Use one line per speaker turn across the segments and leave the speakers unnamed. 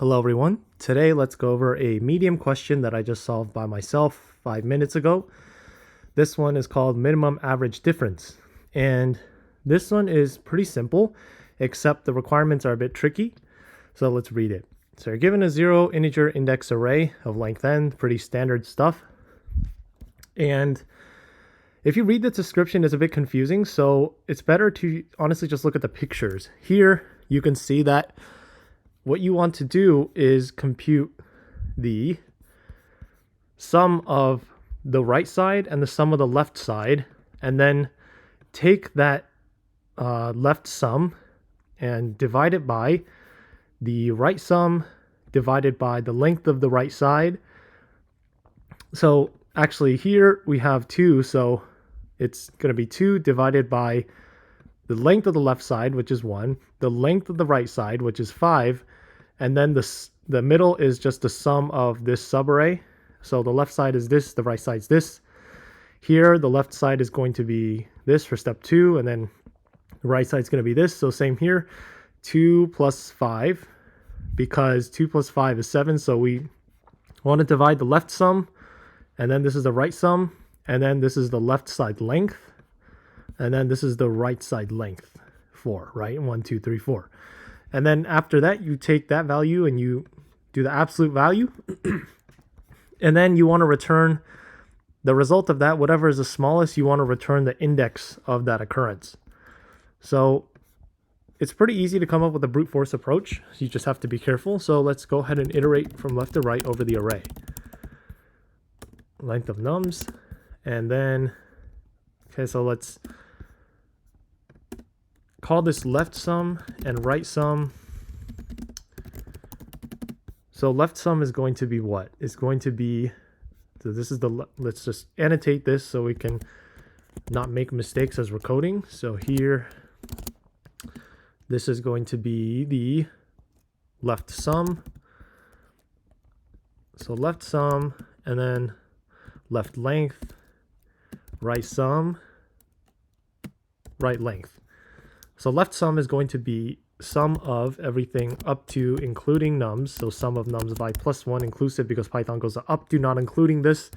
Hello everyone. Today let's go over a medium question that I just solved by myself 5 minutes ago. This one is called minimum average difference. And this one is pretty simple, except the requirements are a bit tricky. So let's read it. So you're given a 0 integer index array of length n, pretty standard stuff. And if you read the description, it's a bit confusing. So it's better to honestly just look at the pictures. Here you can see that what you want to do is compute the sum of the right side and the sum of the left side, and then take that left sum and divide it by the right sum divided by the length of the right side. So actually here we have 2, so it's going to be 2 divided by the length of the left side, which is 1, the length of the right side, which is 5, and then the middle is just the sum of this subarray. So the left side is this, the right side is this. Here, the left side is going to be this for step 2, and then the right side is going to be this. So same here, 2 plus 5, because 2 plus 5 is 7, so we want to divide the left sum, and then this is the right sum, and then this is the left side length, and then this is the right side length, 4, right? 1, 2, 3, 4. And then after that, you take that value and you do the absolute value. And then you want to return the result of that, whatever is the smallest, you want to return the index of that occurrence. So it's pretty easy to come up with a brute force approach. You just have to be careful. So let's go ahead and iterate from left to right over the array. Length of nums. And then, okay, so let's call this left sum and right sum. So left sum is going to be what? It's going to be, so this is the, let's just annotate this so we can not make mistakes as we're coding. So here, this is going to be the left sum. So left sum, and then left length, right sum, right length. So left sum is going to be sum of everything up to including nums. So sum of nums by plus 1 inclusive, because Python goes up to not including this.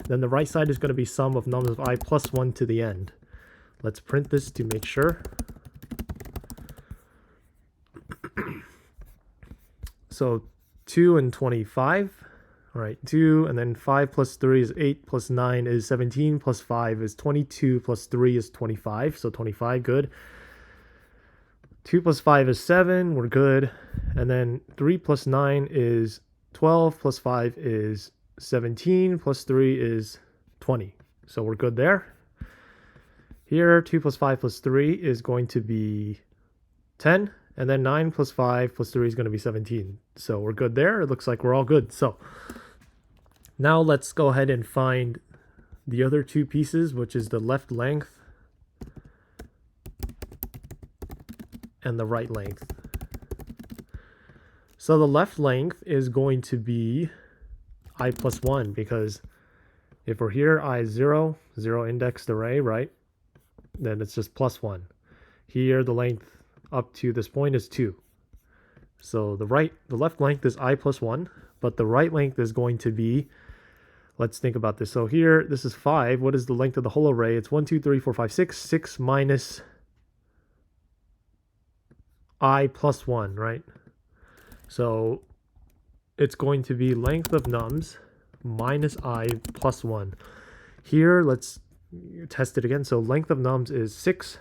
Then the right side is going to be sum of nums of I plus 1 to the end. Let's print this to make sure. So 2 and 25. All right, 2, and then 5 plus 3 is 8, plus 9 is 17, plus 5 is 22, plus 3 is 25. So 25, good. 2 plus 5 is 7, we're good. And then 3 plus 9 is 12, plus 5 is 17, plus 3 is 20. So we're good there. Here, 2 plus 5 plus 3 is going to be 10. And then 9 plus 5 plus 3 is going to be 17. So we're good there. It looks like we're all good. So now let's go ahead and find the other two pieces, which is the left length and the right length. So the left length is going to be I plus 1, because if we're here, I is 0, 0 indexed array, right? Then it's just plus 1. Here, the length up to this point is 2. So the left length is I plus 1, but the right length is going to be, let's think about this. So here, this is 5. What is the length of the whole array? It's 1, 2, 3, 4, 5, 6. 6 minus I plus 1, right? So it's going to be length of nums minus I plus 1. Here, let's test it again. So length of nums is 6.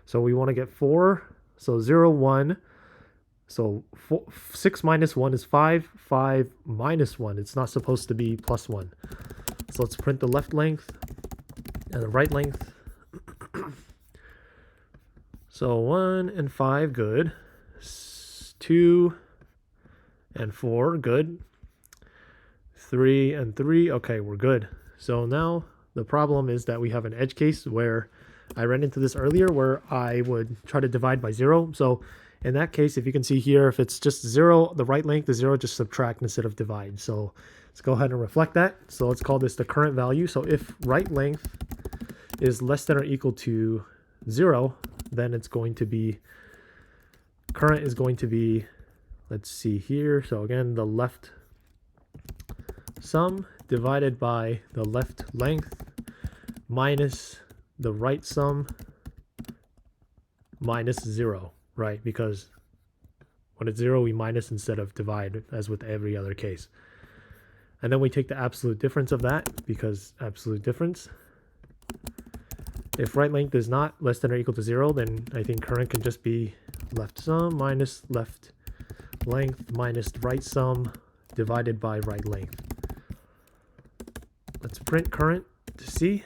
So we want to get 4. So 0, 1. So 6 minus 1 is 5. 5 minus 1. It's not supposed to be plus 1. So let's print the left length and the right length. So 1 and 5, good. 2 and 4, good. 3 and 3, okay, we're good. So now the problem is that we have an edge case where I ran into this earlier, where I would try to divide by 0. So in that case, if you can see here, if it's just 0, the right length is 0, just subtract instead of divide. So let's go ahead and reflect that. So let's call this the current value. So if right length is less than or equal to 0, then it's going to be, current is going to be let's see here. So again, the left sum divided by the left length minus the right sum minus 0, right? Because when it's 0, we minus instead of divide, as with every other case. And then we take the absolute difference of that, because absolute difference. If right length is not less than or equal to 0, then I think current can just be left sum minus left length minus right sum divided by right length. Let's print current to see.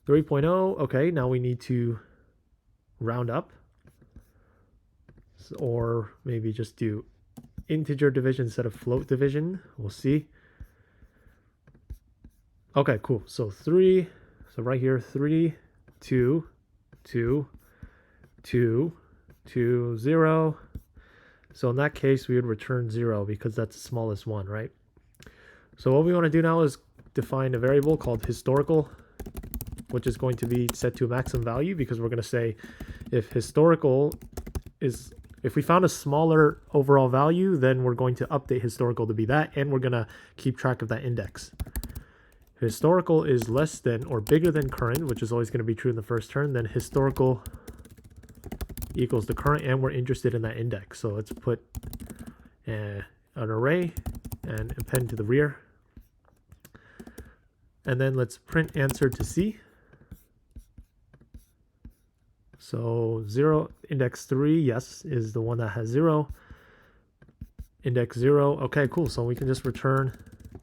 3.0, okay, now we need to round up. Or maybe just do integer division instead of float division. We'll see. Okay, cool. So 3, so right here, 3, 2, 2, 2, 2, 0. So in that case, we would return 0 because that's the smallest one, right? So what we want to do now is define a variable called historical, which is going to be set to a maximum value, because we're going to say if historical is, if we found a smaller overall value, then we're going to update historical to be that, and we're going to keep track of that index. Historical is less than or bigger than current, which is always going to be true in the first term, then historical equals the current, and we're interested in that index. So let's put an array and append to the rear. And then let's print answer to see. So 0, index 3, yes, is the one that has 0. Index 0, okay, cool. So we can just return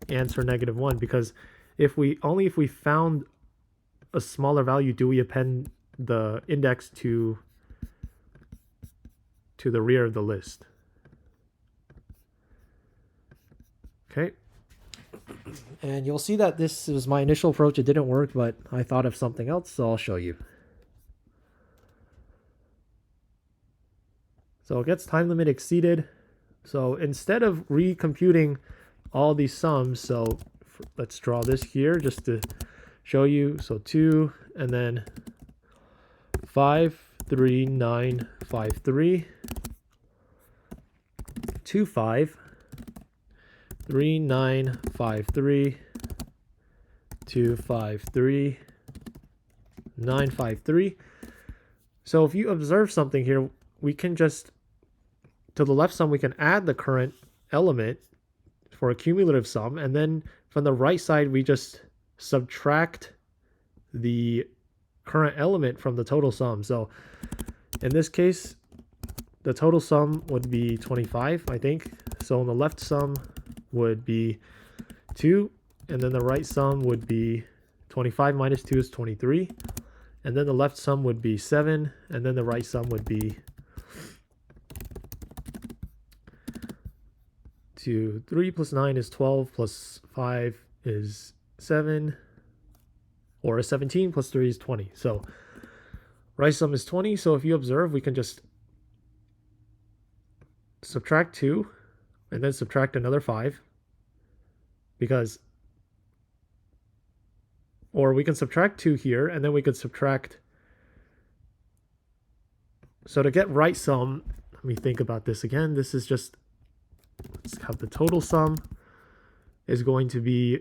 answer -1, because if we found a smaller value, do we append the index to the rear of the list. Okay. And you'll see that this was my initial approach. It didn't work, but I thought of something else, so I'll show you. So it gets time limit exceeded. So instead of recomputing all these sums, so let's draw this here just to show you. So 2 and then 5, 3, 9, 5, 3, 2, 5, 3, 9, 5, 3, 2, 5, 3, 9, 5, 3. So if you observe something here, we can just, to the left sum, we can add the current element for a cumulative sum, and then from the right side, we just subtract the current element from the total sum. So in this case, the total sum would be 25, I think. So on the left sum would be 2, and then the right sum would be 25 minus 2 is 23. And then the left sum would be 7, and then the right sum would be 2. 3 plus 9 is 12, plus 5 is 7, or 17, plus 3 is 20. So right sum is 20. So if you observe, we can just subtract 2 and then subtract another 5, because, or we can subtract 2 here, and then we could subtract. So to get right sum, let me think about this again. This is just, let's have the total sum is going to be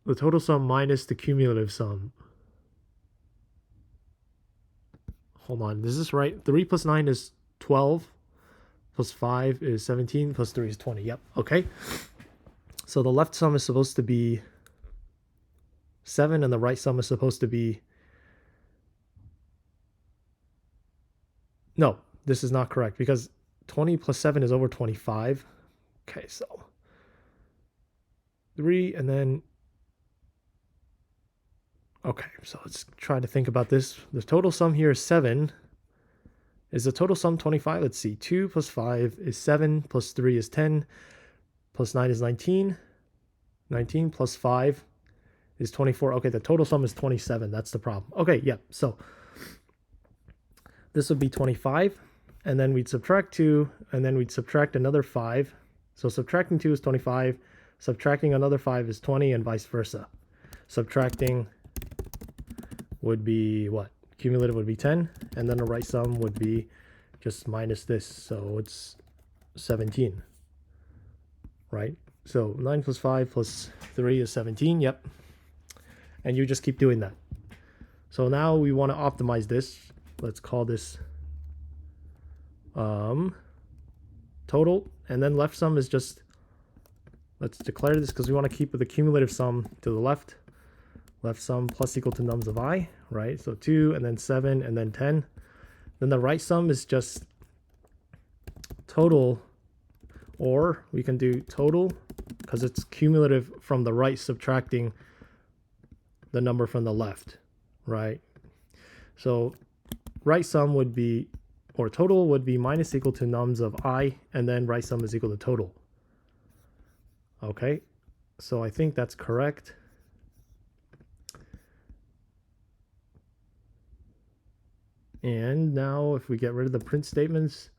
the total sum minus the cumulative sum. Hold on, is this right? 3 plus 9 is 12, plus 5 is 17, plus 3 is 20. Yep, okay. So the left sum is supposed to be 7, and the right sum is supposed to be... No, this is not correct, because 20 plus 7 is over 25. Okay, so 3, and then... Okay, so let's try to think about this. The total sum here is 7. Is the total sum 25? Let's see. 2 plus 5 is 7, plus 3 is 10, plus 9 is 19. 19 plus 5 is 24. Okay, the total sum is 27. That's the problem. Okay, yeah, so this would be 25, and then we'd subtract 2, and then we'd subtract another 5. So subtracting 2 is 25, subtracting another 5 is 20, and vice versa. Subtracting would be what? Cumulative would be 10, and then the right sum would be just minus this, so it's 17, right? So 9 plus 5 plus 3 is 17, yep. And you just keep doing that. So now we want to optimize this. Let's call this total, and then left sum is just, let's declare this because we want to keep the cumulative sum to the left. Left sum plus equal to nums of I, right? So 2 and then 7 and then 10. Then the right sum is just total, or we can do total because it's cumulative from the right subtracting the number from the left, right? So right sum would be, or total would be minus equal to nums of I, and then right sum is equal to total. Okay, so I think that's correct. And now if we get rid of the print statements,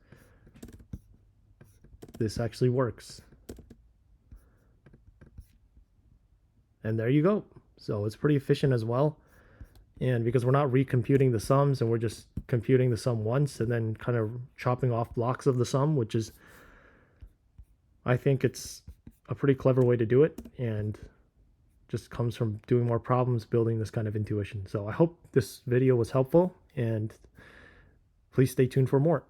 this actually works. And there you go. So it's pretty efficient as well. And because we're not recomputing the sums and we're just computing the sum once and then kind of chopping off blocks of the sum, which is, I think it's a pretty clever way to do it, and just comes from doing more problems, building this kind of intuition. So I hope this video was helpful, and please stay tuned for more.